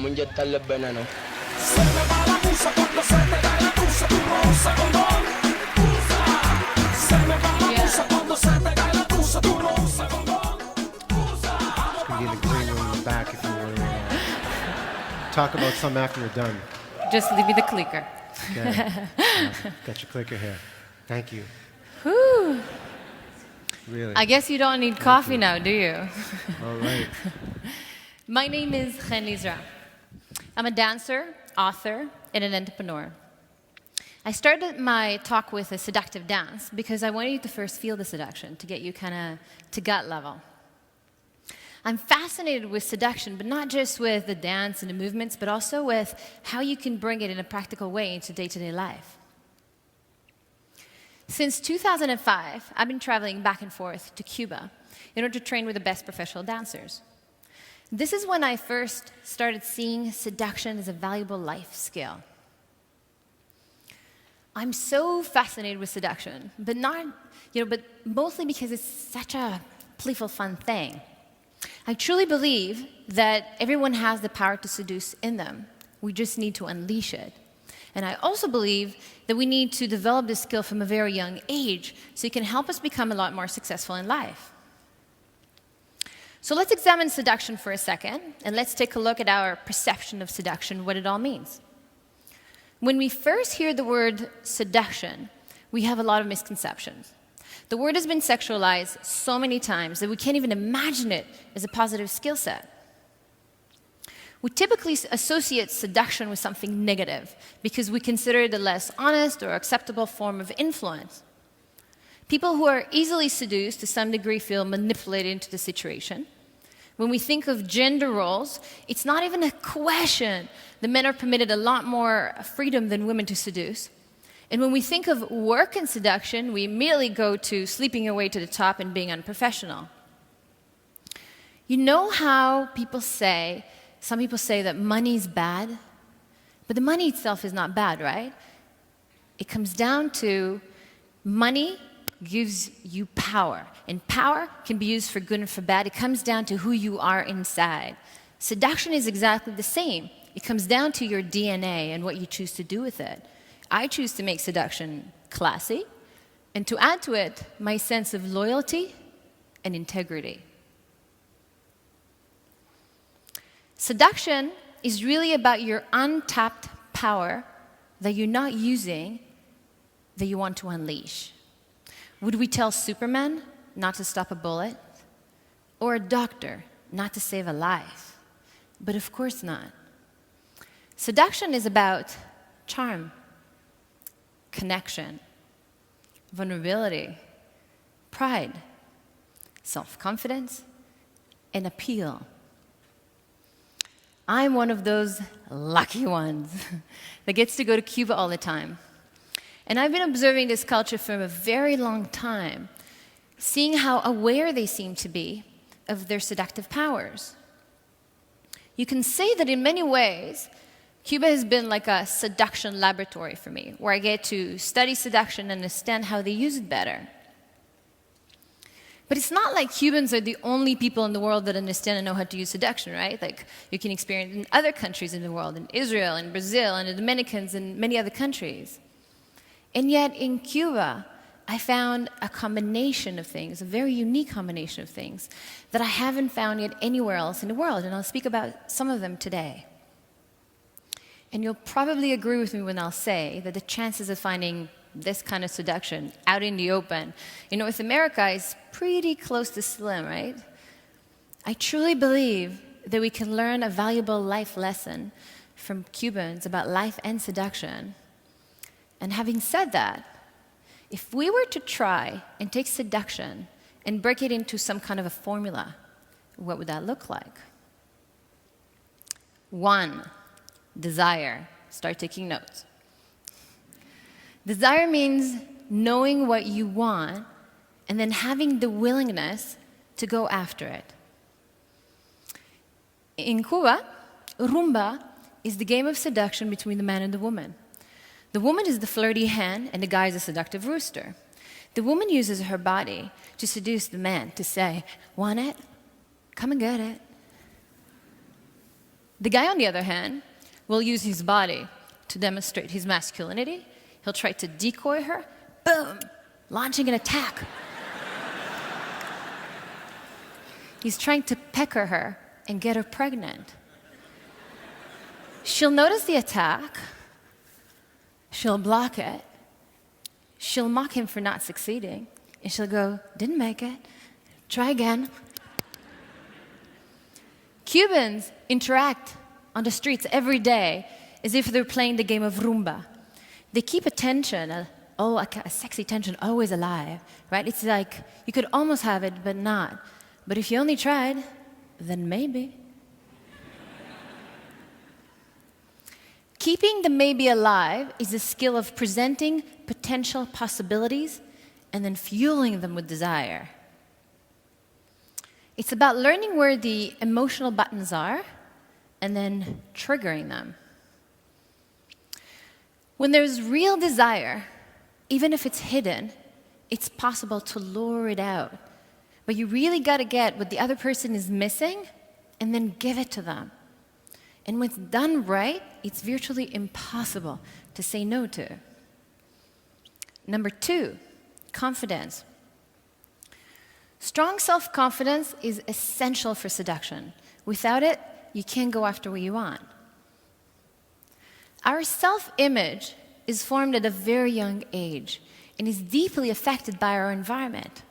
un jet tal no. Just gonna be in the green room in the back if you want to talk about some after you're done. Just leave me the clicker. Okay. Got your clicker here. Thank you. Whew. Really. I guess you don't need coffee now, do you? All right. My name is Chen Lizra. I'm a dancer, author, and an entrepreneur. I started my talk with a seductive dance because I wanted you to first feel the seduction, to get you kind of to gut level. I'm fascinated with seduction, but not just with the dance and the movements, but also with how you can bring it in a practical way into day-to-day life. Since 2005, I've been traveling back and forth to Cuba in order to train with the best professional dancers. This is when I first started seeing seduction as a valuable life skill. I'm so fascinated with seduction, but mostly because it's such a playful, fun thing. I truly believe that everyone has the power to seduce in them. We just need to unleash it. And I also believe that we need to develop this skill from a very young age so it can help us become a lot more successful in life. So let's examine seduction for a second, and let's take a look at our perception of seduction, what it all means. When we first hear the word seduction, we have a lot of misconceptions. The word has been sexualized so many times that we can't even imagine it as a positive skill set. We typically associate seduction with something negative because we consider it a less honest or acceptable form of influence. People who are easily seduced to some degree feel manipulated into the situation. When we think of gender roles, it's not even a question. The men are permitted a lot more freedom than women to seduce. And when we think of work and seduction, we immediately go to sleeping your way to the top and being unprofessional. You know how some people say that money's bad? But the money itself is not bad, right? It comes down to money gives you power. And power can be used for good and for bad. It comes down to who you are inside. Seduction is exactly the same. It comes down to your DNA and what you choose to do with it. I choose to make seduction classy, and to add to it, my sense of loyalty and integrity. Seduction is really about your untapped power that you're not using, that you want to unleash. Would we tell Superman not to stop a bullet? Or a doctor not to save a life? But of course not. Seduction is about charm, connection, vulnerability, pride, self-confidence, and appeal. I'm one of those lucky ones that gets to go to Cuba all the time. And I've been observing this culture for a very long time, seeing how aware they seem to be of their seductive powers. You can say that in many ways, Cuba has been like a seduction laboratory for me, where I get to study seduction and understand how they use it better. But it's not like Cubans are the only people in the world that understand and know how to use seduction, right? Like you can experience it in other countries in the world, in Israel, in Brazil, and the Dominicans, and many other countries. And yet in Cuba, I found a combination of things, a very unique combination of things, that I haven't found yet anywhere else in the world, and I'll speak about some of them today. And you'll probably agree with me when I'll say that the chances of finding this kind of seduction out in the open in North America is pretty close to slim, right? I truly believe that we can learn a valuable life lesson from Cubans about life and seduction. And having said that, if we were to try and take seduction and break it into some kind of a formula, what would that look like? 1, desire. Start taking notes. Desire means knowing what you want and then having the willingness to go after it. In Cuba, rumba is the game of seduction between the man and the woman. The woman is the flirty hen and the guy is a seductive rooster. The woman uses her body to seduce the man, to say, want it? Come and get it. The guy, on the other hand, will use his body to demonstrate his masculinity. He'll try to decoy her, boom, launching an attack. He's trying to pecker her and get her pregnant. She'll notice the attack, she'll block it, she'll mock him for not succeeding, and she'll go, didn't make it, try again. Cubans interact on the streets every day as if they're playing the game of Rumba. They keep attention, a sexy tension, always alive, right? It's like you could almost have it, but not. But if you only tried, then maybe. Keeping the maybe alive is a skill of presenting potential possibilities and then fueling them with desire. It's about learning where the emotional buttons are and then triggering them. When there's real desire, even if it's hidden, it's possible to lure it out. But you really got to get what the other person is missing and then give it to them. And when it's done right, it's virtually impossible to say no to. Number 2, confidence. Strong self-confidence is essential for seduction. Without it, you can't go after what you want. Our self-image is formed at a very young age and is deeply affected by our environment.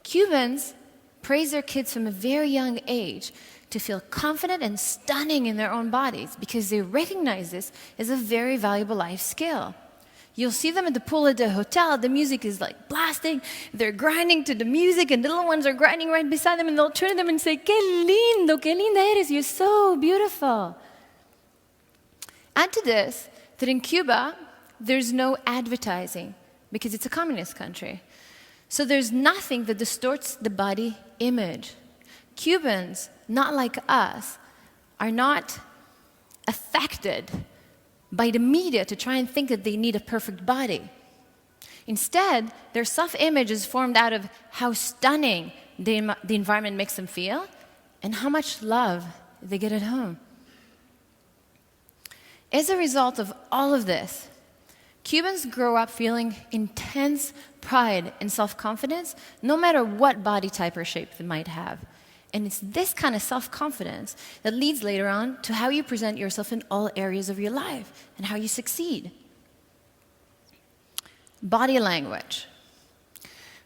Cubans praise their kids from a very young age to feel confident and stunning in their own bodies because they recognize this as a very valuable life skill. You'll see them at the pool at the hotel, the music is like blasting, they're grinding to the music, and the little ones are grinding right beside them, and they'll turn to them and say, "Qué lindo, qué linda eres, you're so beautiful." Add to this that in Cuba, there's no advertising because it's a communist country. So there's nothing that distorts the body image. Cubans, not like us, are not affected by the media to try and think that they need a perfect body. Instead, their self-image is formed out of how stunning the environment makes them feel and how much love they get at home. As a result of all of this, Cubans grow up feeling intense pride and self-confidence, no matter what body type or shape they might have. And it's this kind of self-confidence that leads later on to how you present yourself in all areas of your life and how you succeed. Body language.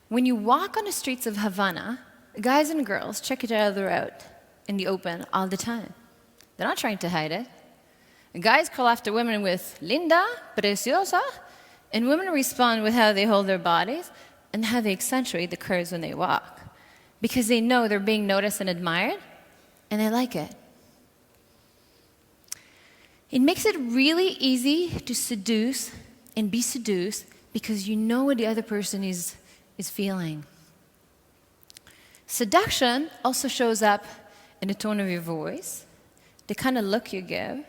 When you walk on the streets of Havana, guys and girls check each other out in the open all the time. They're not trying to hide it. Guys call after women with linda, preciosa, and women respond with how they hold their bodies and how they accentuate the curves when they walk, because they know they're being noticed and admired, and they like it. It makes it really easy to seduce and be seduced because you know what the other person is feeling. Seduction also shows up in the tone of your voice, the kind of look you give,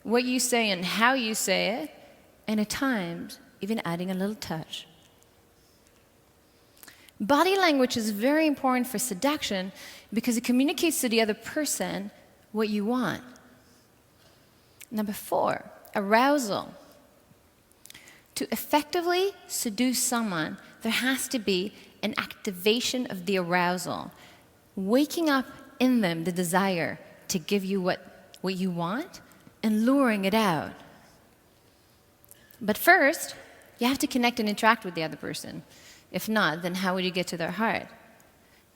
what you say and how you say it, and at times, even adding a little touch. Body language is very important for seduction because it communicates to the other person what you want. Number 4, arousal. To effectively seduce someone, there has to be an activation of the arousal, waking up in them the desire to give you what you want and luring it out. But first, you have to connect and interact with the other person. If not, then how would you get to their heart?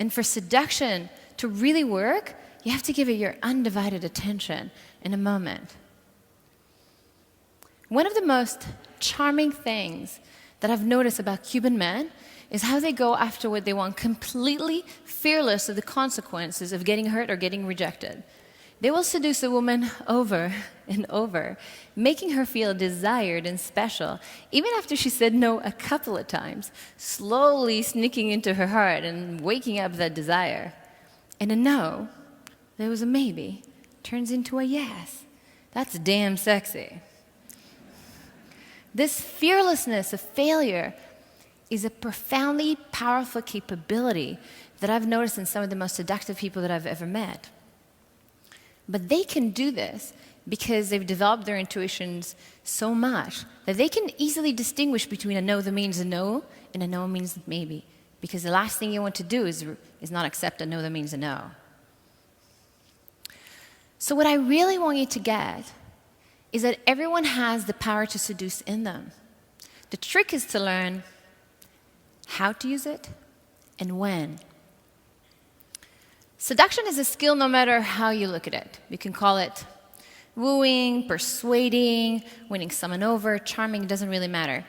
And for seduction to really work, you have to give it your undivided attention in a moment. One of the most charming things that I've noticed about Cuban men is how they go after what they want, completely fearless of the consequences of getting hurt or getting rejected. They will seduce a woman over and over, making her feel desired and special, even after she said no a couple of times, slowly sneaking into her heart and waking up that desire. And a no, there was a maybe, turns into a yes. That's damn sexy. This fearlessness of failure is a profoundly powerful capability that I've noticed in some of the most seductive people that I've ever met. But they can do this because they've developed their intuitions so much that they can easily distinguish between a no that means a no and a no means maybe. Because the last thing you want to do is not accept a no that means a no. So what I really want you to get is that everyone has the power to seduce in them. The trick is to learn how to use it and when. Seduction is a skill no matter how you look at it. You can call it wooing, persuading, winning someone over, charming, it doesn't really matter.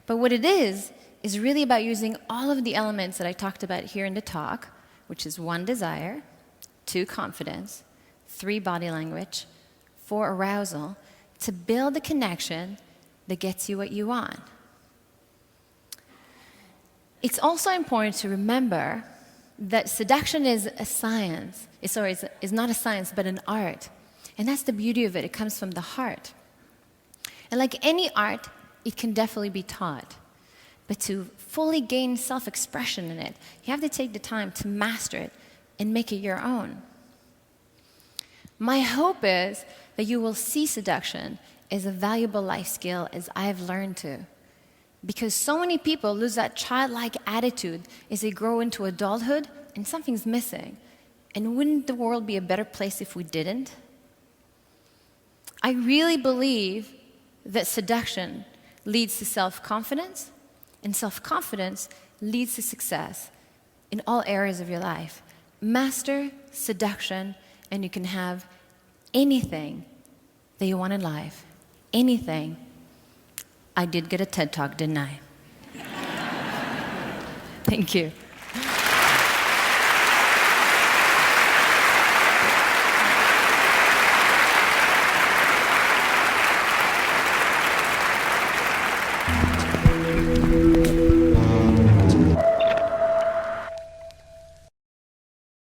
But what it is really about using all of the elements that I talked about here in the talk, which is 1, desire, 2, confidence, 3, body language, 4, arousal, to build a connection that gets you what you want. It's also important to remember that seduction is a science. It's not a science, but an art. And that's the beauty of it. It comes from the heart. And like any art, it can definitely be taught. But to fully gain self-expression in it, you have to take the time to master it and make it your own. My hope is that you will see seduction as a valuable life skill as I've learned to. Because so many people lose that childlike attitude as they grow into adulthood and something's missing. And wouldn't the world be a better place if we didn't? I really believe that seduction leads to self-confidence, and self-confidence leads to success in all areas of your life. Master seduction, and you can have anything that you want in life. Anything. I did get a TED Talk, didn't I? Thank you.